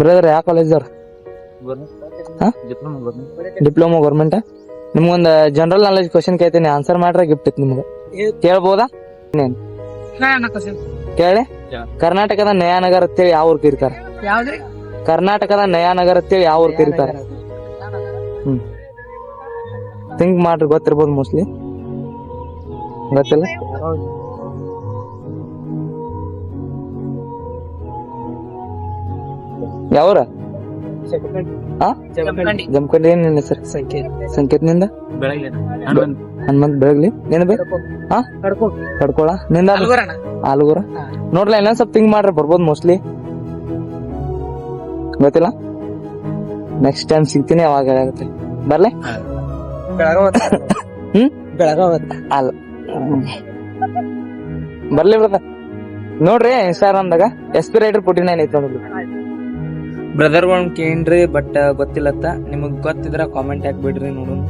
Brother ಯಾವ college ಅವ್ರ? Diploma government. ನಿಮ್ಗೊಂದ್ ಜನರಲ್ ನಾಲೆಜ್ ಕ್ವಶನ್ ಕೇಳ್ತೀನಿ, ಆನ್ಸರ್ ಮಾಡ್ರೆ ಗಿಫ್ಟ್ ಇತ್ತು ನಿಮ್ಗೆ. ಕೇಳ್ಬೋದಾ? ಕೇಳಿ. ಕರ್ನಾಟಕದ ನಯಾನಗರ ಅಂತೇಳಿ ಯಾವ ಊರ್ ಕರೀತಾರ? ಕರ್ನಾಟಕದ ನಯಾನಗರ ಅಂತೇಳಿ ಯಾವ ಊರ್ ಕರೀತಾರ? ಥಿಂಕ್ ಮಾಡ್ರಿ, ಗೊತ್ತಿರ್ಬೋದು ಮೋಸ್ಟ್ಲಿ. ಗೊತ್ತಿಲ್ಲ? ಯಾವ್ರ? ಜಮಖಂಡಿ. ಏನ್ ನಿನ್ನ ಹೆಸರು? ಸಂಕೇತ್ನಿಂದ ಹನುಮಂತ್ ಬೆಳಗ್ಲಿ. ಏನ್ ಬೇಕು? ಕಡ್ಕೊಳ. ನಿಂದ ಆಲೂಗೂರ. ನೋಡ್ಲ, ಇನ್ನೊಂದ್ ಸ್ವಲ್ಪ ಥಿಂಕ್ ಮಾಡ್ರಿ, ಬರ್ಬೋದು ಮೋಸ್ಟ್ಲಿ. ಗೊತ್ತಿಲ್ಲ? ನೆಕ್ಸ್ಟ್ ಟೈಮ್ ಸಿಗ್ತೀನಿ, ಅವಾಗ ಆಗುತ್ತೆ. ಬರ್ಲೆ? ಅಲ್ಲ, ಬರ್ಲಿ ಬ್ರದರ್. ನೋಡ್ರಿ ಇನ್ಸ್ಟಾಗ್ರಾಮ್ದಾಗ ಎಸ್ಪಿರೇಟರ್ 49 ಐತಿ ನೋಡ್ರಿ. ಬ್ರದರ್ ಒಂದ್ ಕೇಳ್ರಿ, ಬಟ್ ಗೊತ್ತಿಲ್ಲತ್ತ. ನಿಮಗ್ ಗೊತ್ತಿದ್ರ ಕಾಮೆಂಟ್ ಹಾಕ್ಬಿಡ್ರಿ ನೋಡೋಣ.